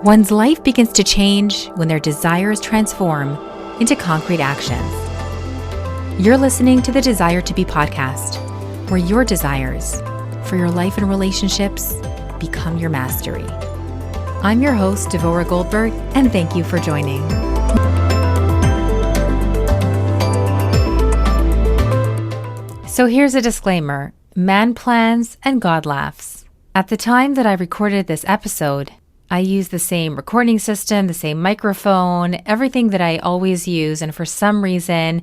One's life begins to change when their desires transform into concrete actions. You're listening to the Desire to Be podcast, where your desires for your life and relationships become your mastery. I'm your host, Devora Goldberg, and thank you for joining. So here's a disclaimer. Man plans and God laughs. At the time that I recorded this episode, I used the same recording system, the same microphone, everything that I always use. And for some reason,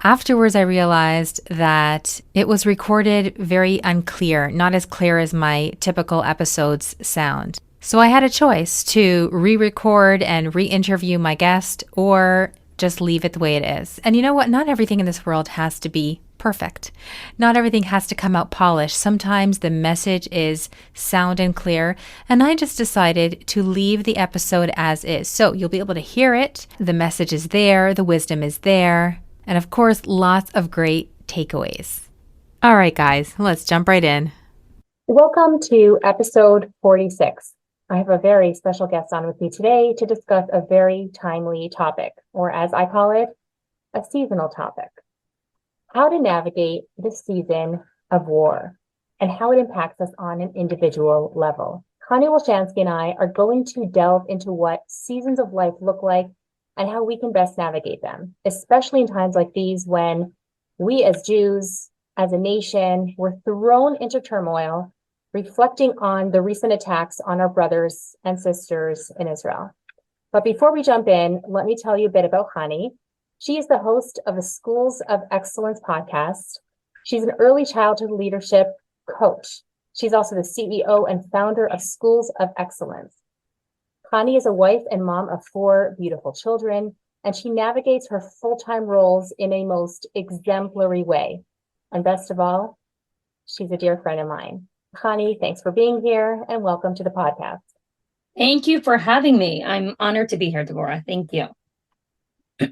afterwards I realized that it was recorded very unclear, not as clear as my typical episodes sound. So I had a choice to re-record and re-interview my guest or just leave it the way it is. And you know what? Not everything in this world has to be perfect. Not everything has to come out polished. Sometimes the message is sound and clear, and I just decided to leave the episode as is. So you'll be able to hear it. The message is there. The wisdom is there. And of course, lots of great takeaways. All right, guys, let's jump right in. Welcome to episode 46. I have a very special guest on with me today to discuss a very timely topic, or as I call it, a seasonal topic. How to navigate the season of war and how it impacts us on an individual level. Chanie Wilschanski and I are going to delve into what seasons of life look like and how we can best navigate them, especially in times like these when we as Jews, as a nation, were thrown into turmoil, reflecting on the recent attacks on our brothers and sisters in Israel. But before we jump in, let me tell you a bit about Chanie. She is the host of the Schools of Excellence podcast. She's an early childhood leadership coach. She's also the CEO and founder of Schools of Excellence. Chanie is a wife and mom of 4 beautiful children, and she navigates her full-time roles in a most exemplary way. And best of all, she's a dear friend of mine. Chanie, thanks for being here and welcome to the podcast. Thank you for having me. I'm honored to be here, Devora. Thank you.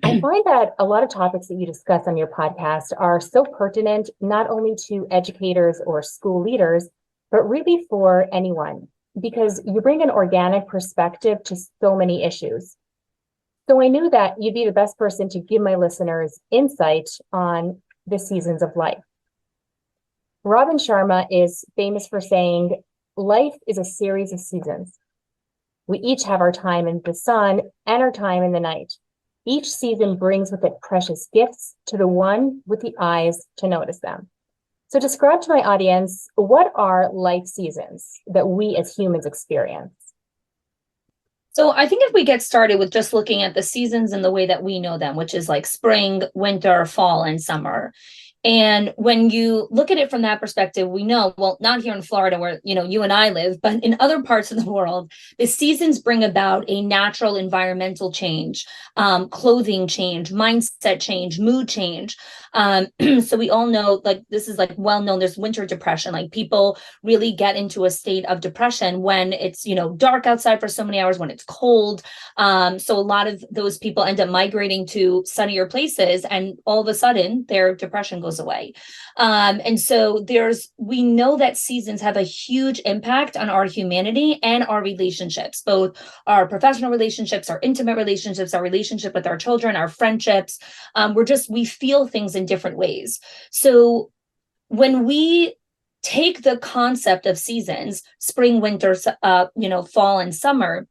I find that a lot of topics that you discuss on your podcast are so pertinent, not only to educators or school leaders, but really for anyone, because you bring an organic perspective to so many issues. So I knew that you'd be the best person to give my listeners insight on the seasons of life. Robin Sharma is famous for saying, life is a series of seasons. We each have our time in the sun and our time in the night. Each season brings with it precious gifts to the one with the eyes to notice them. So describe to my audience, what are life seasons that we as humans experience? So I think if we get started with just looking at the seasons in the way that we know them, which is like spring, winter, fall, and summer. And when you look at it from that perspective, we know, well, not here in Florida where, you and I live, but in other parts of the world, the seasons bring about a natural environmental change, clothing change, mindset change, mood change. So we all know, like, this is like well known, there's winter depression, like people really get into a state of depression when it's, dark outside for so many hours, when it's cold. So a lot of those people end up migrating to sunnier places, and all of a sudden their depression goes away. And so we know that seasons have a huge impact on our humanity and our relationships, both our professional relationships, our intimate relationships, our relationship with our children, our friendships. We feel things in different ways. So when we take the concept of seasons, spring, winter, fall and summer,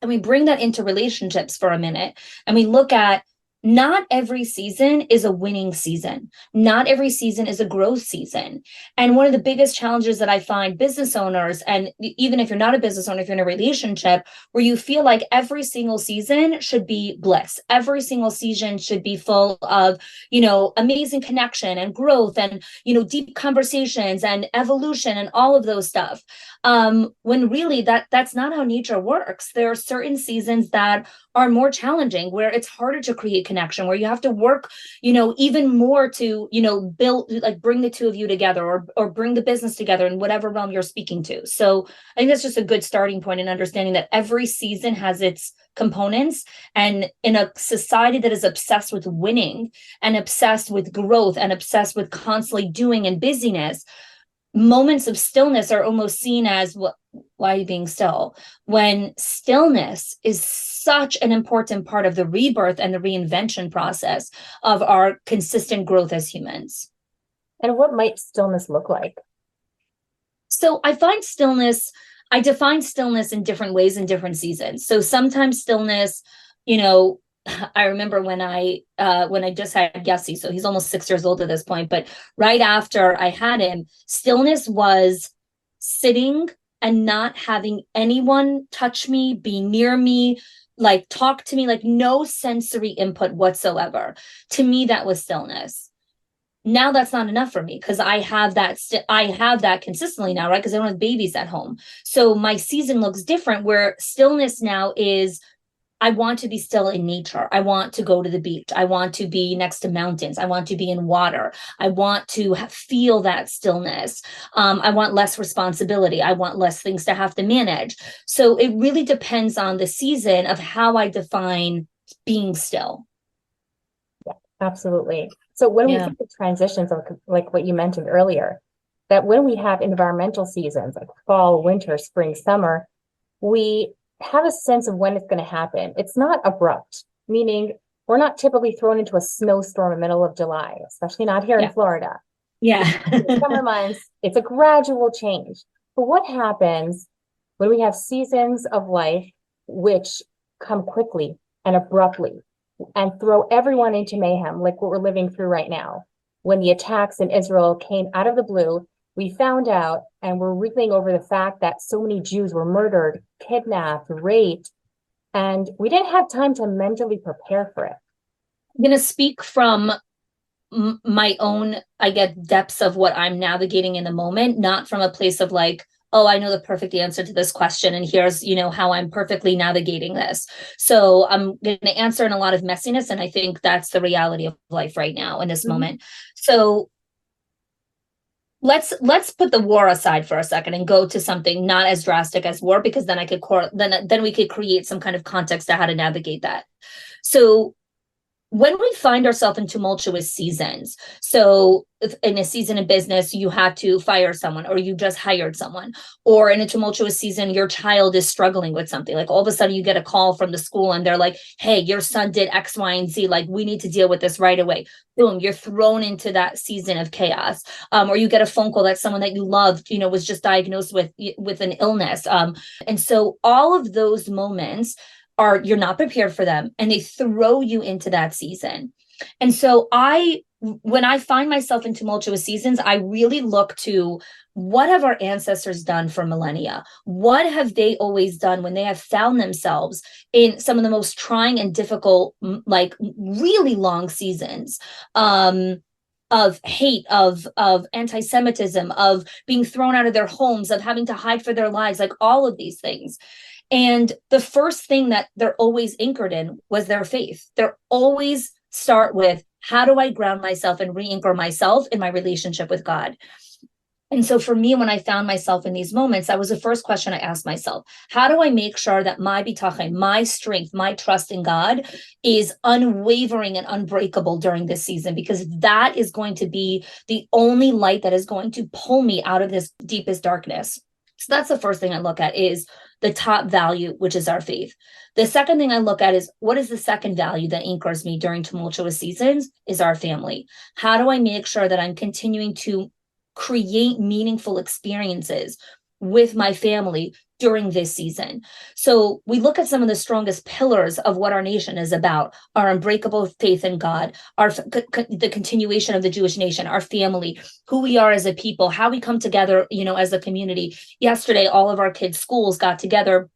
and we bring that into relationships for a minute, and we look at not every season is a winning season. Not every season is a growth season. And one of the biggest challenges that I find business owners, and even if you're not a business owner, if you're in a relationship where you feel like every single season should be bliss, every single season should be full of, amazing connection and growth and, deep conversations and evolution and all of those stuff. When really that's not how nature works. There are certain seasons that are more challenging, where it's harder to create connection, where you have to work, even more to, build, like bring the two of you together or bring the business together in whatever realm you're speaking to. So I think that's just a good starting point in understanding that every season has its components. And in a society that is obsessed with winning and obsessed with growth and obsessed with constantly doing and busyness, moments of stillness are almost seen as, well, why are you being still? When stillness is such an important part of the rebirth and the reinvention process of our consistent growth as humans. And what might stillness look like? So I define stillness in different ways in different seasons. So sometimes stillness, I remember when I just had Yessie, so he's almost 6 years old at this point, but right after I had him, stillness was sitting and not having anyone touch me, be near me, like talk to me, like no sensory input whatsoever. To me, that was stillness. Now that's not enough for me because I have that consistently now, right? Because I don't have babies at home. So my season looks different where stillness now is, I want to be still in nature. I want to go to the beach. I want to be next to mountains. I want to be in water. I want to feel that stillness. I want less responsibility. I want less things to have to manage. So it really depends on the season of how I define being still. Yeah, absolutely. So when we think of transitions, like what you mentioned earlier, that when we have environmental seasons like fall, winter, spring, summer, we have a sense of when it's going to happen. It's not abrupt, meaning we're not typically thrown into a snowstorm in the middle of July, especially not here in Florida. Yeah. Summer months, it's a gradual change. But what happens when we have seasons of life which come quickly and abruptly and throw everyone into mayhem, like what we're living through right now? When the attacks in Israel came out of the blue, we found out and we're reeling over the fact that so many Jews were murdered, kidnapped, raped, and we didn't have time to mentally prepare for it. I'm going to speak from my own, I guess, depths of what I'm navigating in the moment, not from a place of like, oh, I know the perfect answer to this question, and here's, how I'm perfectly navigating this. So I'm going to answer in a lot of messiness, and I think that's the reality of life right now in this moment. So let's put the war aside for a second and go to something not as drastic as war, because then then we could create some kind of context to how to navigate that. So when we find ourselves in tumultuous seasons, so in a season of business, you had to fire someone or you just hired someone, or in a tumultuous season, your child is struggling with something, like all of a sudden you get a call from the school and they're like, hey, your son did X, Y, and Z, like we need to deal with this right away. Boom, you're thrown into that season of chaos. Or you get a phone call that someone that you loved, was just diagnosed with an illness. And so all of those moments you're not prepared for them, and they throw you into that season. And so when I find myself in tumultuous seasons, I really look to what have our ancestors done for millennia? What have they always done when they have found themselves in some of the most trying and difficult, like really long seasons of hate, of anti-Semitism, of being thrown out of their homes, of having to hide for their lives, like all of these things. And the first thing that they're always anchored in was their faith. They're always start with, how do I ground myself and re-anchor myself in my relationship with God? And so for me, when I found myself in these moments, that was the first question I asked myself. How do I make sure that my bitachon, my strength, my trust in God is unwavering and unbreakable during this season? Because that is going to be the only light that is going to pull me out of this deepest darkness. So that's the first thing I look at, is the top value, which is our faith. The second thing I look at is, what is the second value that anchors me during tumultuous seasons? Is our family. How do I make sure that I'm continuing to create meaningful experiences with my family during this season? So we look at some of the strongest pillars of what our nation is about: our unbreakable faith in God, the continuation of the Jewish nation, our family, who we are as a people, how we come together, as a community. Yesterday, all of our kids' schools got together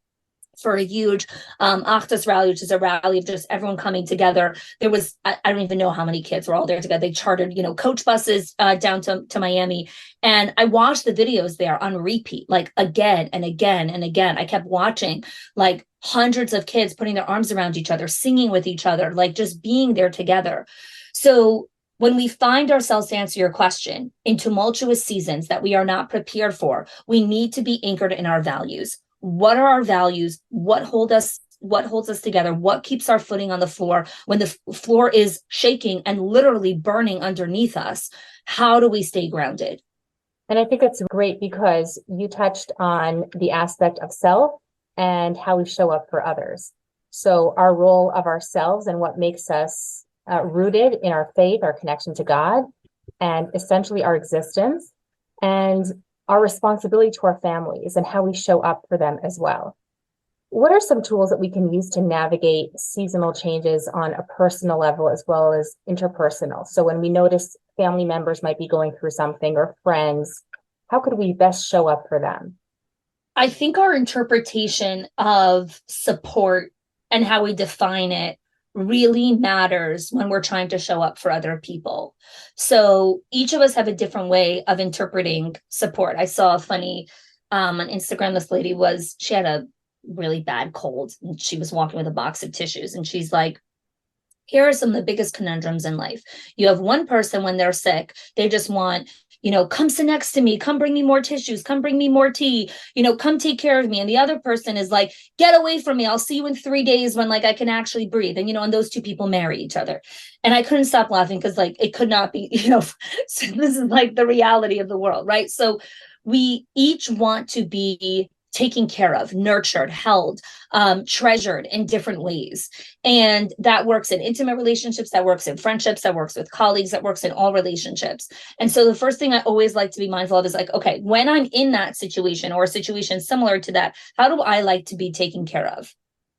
for a huge Achdus rally, which is a rally of just everyone coming together. There was, I don't even know how many kids were all there together. They chartered, coach buses down to Miami. And I watched the videos there on repeat, like again and again and again. I kept watching like hundreds of kids putting their arms around each other, singing with each other, like just being there together. So when we find ourselves, to answer your question, in tumultuous seasons that we are not prepared for, we need to be anchored in our values. What are our values? What holds us together? What keeps our footing on the floor when the floor is shaking and literally burning underneath us? How do we stay grounded? And I think it's great because you touched on the aspect of self and how we show up for others. So our role of ourselves and what makes us rooted in our faith, our connection to God, and essentially our existence, and our responsibility to our families and how we show up for them as well. What are some tools that we can use to navigate seasonal changes on a personal level as well as interpersonal? So when we notice family members might be going through something or friends, how could we best show up for them? I think our interpretation of support and how we define it really matters when we're trying to show up for other people. So each of us have a different way of interpreting support. I saw a funny on Instagram, she had a really bad cold and she was walking with a box of tissues and she's like, here are some of the biggest conundrums in life. You have one person when they're sick, they just want, come sit next to me, come bring me more tissues, come bring me more tea, come take care of me. And the other person is like, get away from me. I'll see you in 3 days when I can actually breathe. And those two people marry each other. And I couldn't stop laughing because it could not be, so this is the reality of the world, right? So we each want to be taken care of, nurtured, held, treasured in different ways. And that works in intimate relationships, that works in friendships, that works with colleagues, that works in all relationships. And so the first thing I always like to be mindful of is okay, when I'm in that situation or a situation similar to that, how do I like to be taken care of?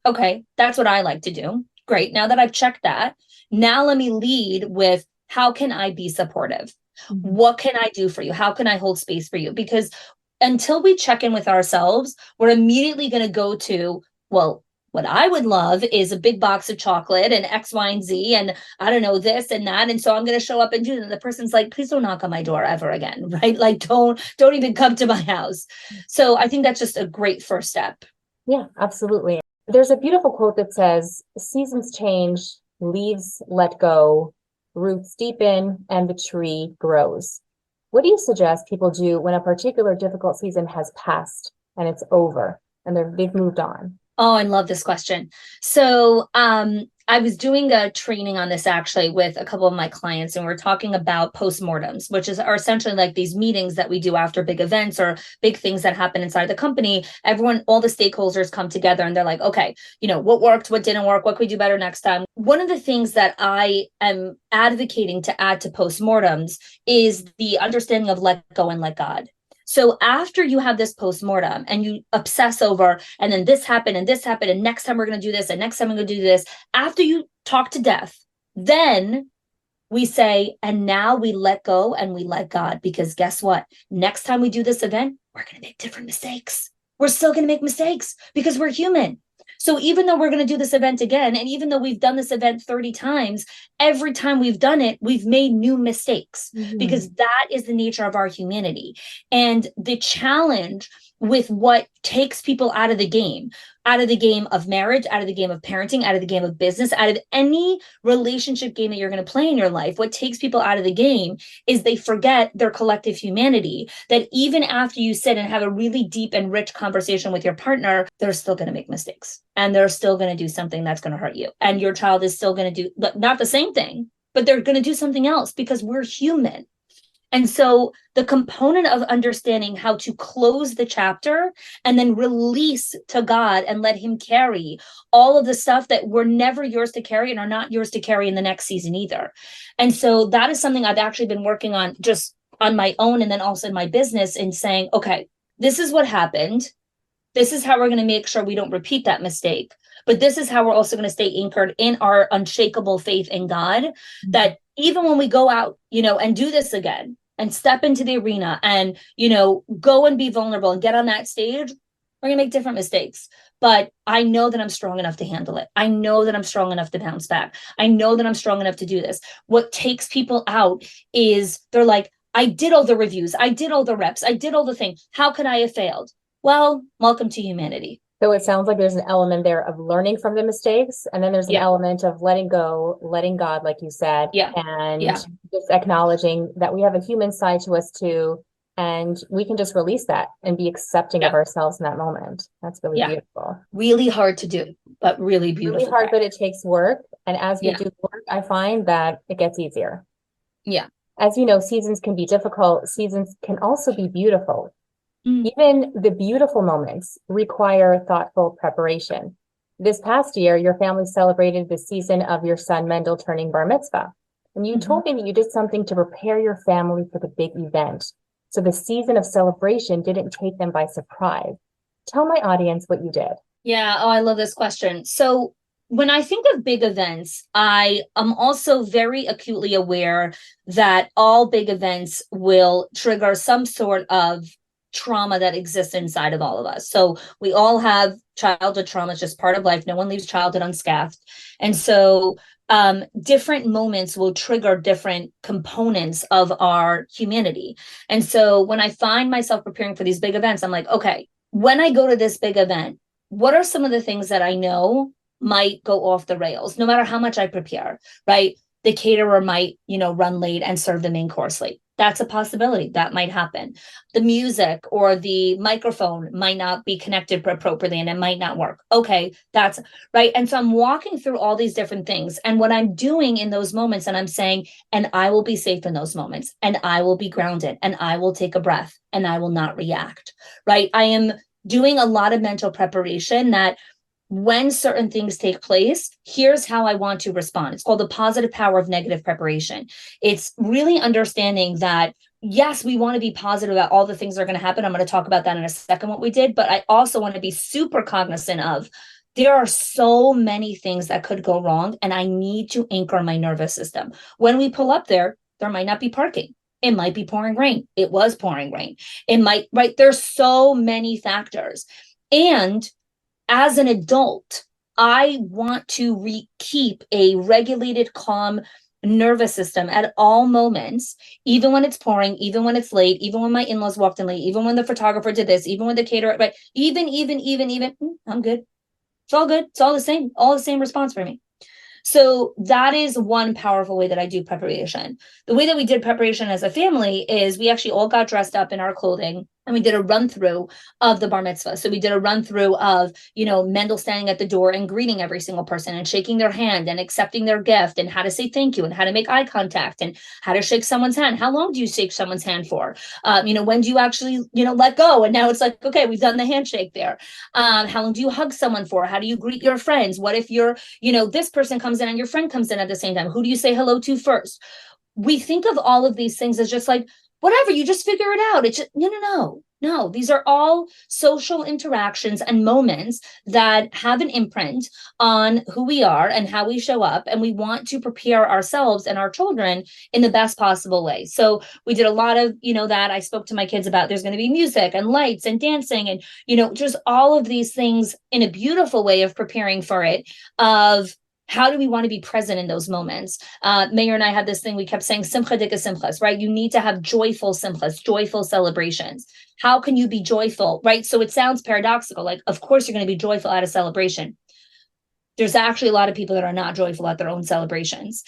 Okay, that's what I like to do. Great. Now that I've checked that, now let me lead with how can I be supportive? Mm-hmm. What can I do for you? How can I hold space for you? Because until we check in with ourselves, we're immediately going to go to, well, what I would love is a big box of chocolate and X, Y, and Z, and I don't know, this and that. And so I'm going to show up and do that. And the person's like, please don't knock on my door ever again, right? Don't even come to my house. So I think that's just a great first step. Yeah, absolutely. There's a beautiful quote that says, seasons change, leaves let go, roots deepen, and the tree grows. What do you suggest people do when a particular difficult season has passed and it's over and they've moved on? Oh, I love this question. So I was doing a training on this actually with a couple of my clients, and we're talking about postmortems, which are essentially these meetings that we do after big events or big things that happen inside the company. Everyone, all the stakeholders come together and they're like, okay, what worked, what didn't work, what could we do better next time? One of the things that I am advocating to add to postmortems is the understanding of let go and let God. So after you have this postmortem and you obsess over, and then this happened, and next time we're going to do this, and next time we're going to do this, after you talk to death, then we say, and now we let go and we let God, because guess what? Next time we do this event, we're going to make different mistakes. We're still going to make mistakes because we're human. So even though we're going to do this event again, and even though we've done this event 30 times, every time we've done it, we've made new mistakes, because that is the nature of our humanity. And the challenge with what takes people out of the game of marriage, out of the game of parenting, out of the game of business, out of any relationship game that you're going to play in your life, what takes people out of the game is they forget their collective humanity, that even after you sit and have a really deep and rich conversation with your partner, they're still going to make mistakes and they're still going to do something that's going to hurt you. And your child is still going to do not the same thing, but they're going to do something else, because we're human. And so the component of understanding how to close the chapter and then release to God and let him carry all of the stuff that were never yours to carry and are not yours to carry in the next season either. And so that is something I've actually been working on just on my own, and then also in my business, in saying, okay, this is what happened. This is how we're going to make sure we don't repeat that mistake. But this is how we're also going to stay anchored in our unshakable faith in God, that even when we go out, and do this again and step into the arena and, go and be vulnerable and get on that stage, we're going to make different mistakes. But I know that I'm strong enough to handle it. I know that I'm strong enough to bounce back. I know that I'm strong enough to do this. What takes people out is they're like, I did all the reviews. I did all the reps. I did all the things. How could I have failed? Well, welcome to humanity. So it sounds like there's an element there of learning from the mistakes, and then there's an element of letting go, letting God, like you said, and just acknowledging that we have a human side to us too, and we can just release that and be accepting of ourselves in that moment. That's really beautiful. Really hard to do, but really beautiful. Really hard, but it takes work. And as we do the work, I find that it gets easier. Yeah. As you know, seasons can be difficult. Seasons can also be beautiful. Mm. Even the beautiful moments require thoughtful preparation. This past year, your family celebrated the season of your son Mendel turning bar mitzvah. And you told me that you did something to prepare your family for the big event. So the season of celebration didn't take them by surprise. Tell my audience what you did. Yeah. Oh, I love this question. So when I think of big events, I am also very acutely aware that all big events will trigger some sort of trauma that exists inside of all of us. So we all have childhood trauma, it's just part of life. No one leaves childhood unscathed. And so different moments will trigger different components of our humanity. And so when I find myself preparing for these big events, I'm like, okay, when I go to this big event, what are some of the things that I know might go off the rails, no matter how much I prepare, right? The caterer might, run late and serve the main course late. That's a possibility. That might happen. The music or the microphone might not be connected appropriately and it might not work. Okay, that's right. And so I'm walking through all these different things. And what I'm doing in those moments, and I'm saying, and I will be safe in those moments, and I will be grounded, and I will take a breath, and I will not react, right? I am doing a lot of mental preparation that when certain things take place, here's how I want to respond. It's called the positive power of negative preparation. It's really understanding that, yes, we want to be positive about all the things that are going to happen. I'm going to talk about that in a second, what we did, but I also want to be super cognizant of there are so many things that could go wrong, and I need to anchor my nervous system. When we pull up there might not be parking. It might be pouring rain. It was pouring rain. It might, right? There's so many factors. And as an adult, I want to keep a regulated, calm nervous system at all moments, even when it's pouring, even when it's late, even when my in-laws walked in late, even when the photographer did this, even when the caterer, right? Even, I'm good. It's all good. It's all the same response for me. So that is one powerful way that I do preparation. The way that we did preparation as a family is we actually all got dressed up in our clothing and we did a run through of the bar mitzvah. So we did a run through of, Mendel standing at the door and greeting every single person and shaking their hand and accepting their gift and how to say thank you and how to make eye contact and how to shake someone's hand. How long do you shake someone's hand for? When do you actually, let go? And now it's like, okay, we've done the handshake there. How long do you hug someone for? How do you greet your friends? What if this person comes in and your friend comes in at the same time? Who do you say hello to first? We think of all of these things as just like, whatever, you just figure it out. It's just, no. These are all social interactions and moments that have an imprint on who we are and how we show up. And we want to prepare ourselves and our children in the best possible way. So we did a lot of, that I spoke to my kids about. There's going to be music and lights and dancing and, just all of these things in a beautiful way of preparing for it, of how do we want to be present in those moments? Mayor and I had this thing, we kept saying, simcha dika simchas, right? You need to have joyful simchas, joyful celebrations. How can you be joyful, right? So it sounds paradoxical, like, of course you're going to be joyful at a celebration. There's actually a lot of people that are not joyful at their own celebrations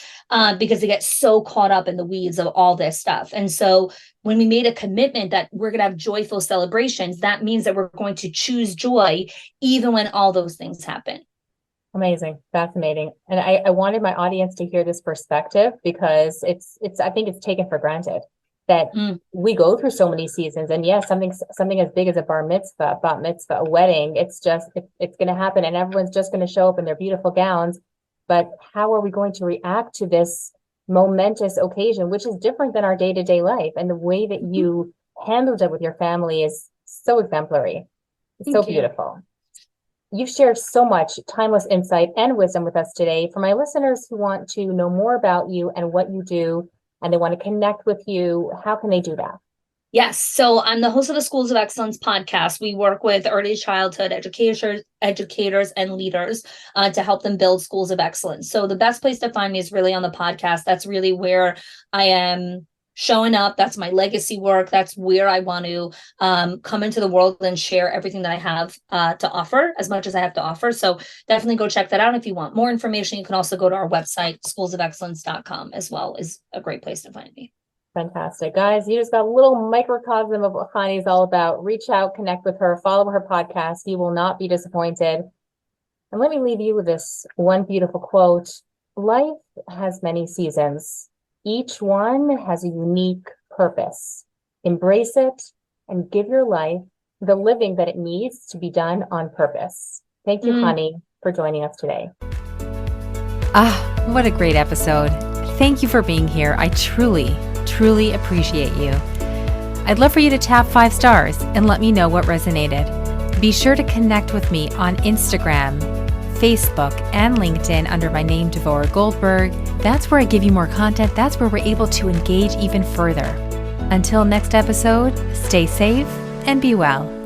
because they get so caught up in the weeds of all this stuff. And so when we made a commitment that we're going to have joyful celebrations, that means that we're going to choose joy even when all those things happen. Amazing. Fascinating. And I wanted my audience to hear this perspective because it's I think it's taken for granted that we go through so many seasons. And yes, something as big as a bar mitzvah, bat mitzvah, a wedding, it's going to happen and everyone's just going to show up in their beautiful gowns. But how are we going to react to this momentous occasion, which is different than our day-to-day life? And the way that you handled it with your family is so exemplary. It's so beautiful. You've shared so much timeless insight and wisdom with us today. For my listeners who want to know more about you and what you do, and they want to connect with you, how can they do that? Yes. So I'm the host of the Schools of Excellence podcast. We work with early childhood educators and leaders to help them build schools of excellence. So the best place to find me is really on the podcast. That's really where I am showing up. That's my legacy work. That's where I want to come into the world and share everything that I have to offer, as much as I have to offer. So definitely go check that out. If you want more information, you can also go to our website, schoolsofexcellence.com as well, is a great place to find me. Fantastic. Guys, you just got a little microcosm of what Chanie is all about. Reach out, connect with her, follow her podcast. You will not be disappointed. And let me leave you with this one beautiful quote. Life has many seasons, Each one has a unique purpose. Embrace it and give your life the living that it needs to be done on purpose. Thank you, Chanie, for joining us today. Ah, what a great episode. Thank you for being here. I truly, truly appreciate you. I'd love for you to tap 5 stars and let me know what resonated. Be sure to connect with me on Instagram, Facebook, and LinkedIn under my name, Devora Goldberg. That's where I give you more content. That's where we're able to engage even further. Until next episode, stay safe and be well.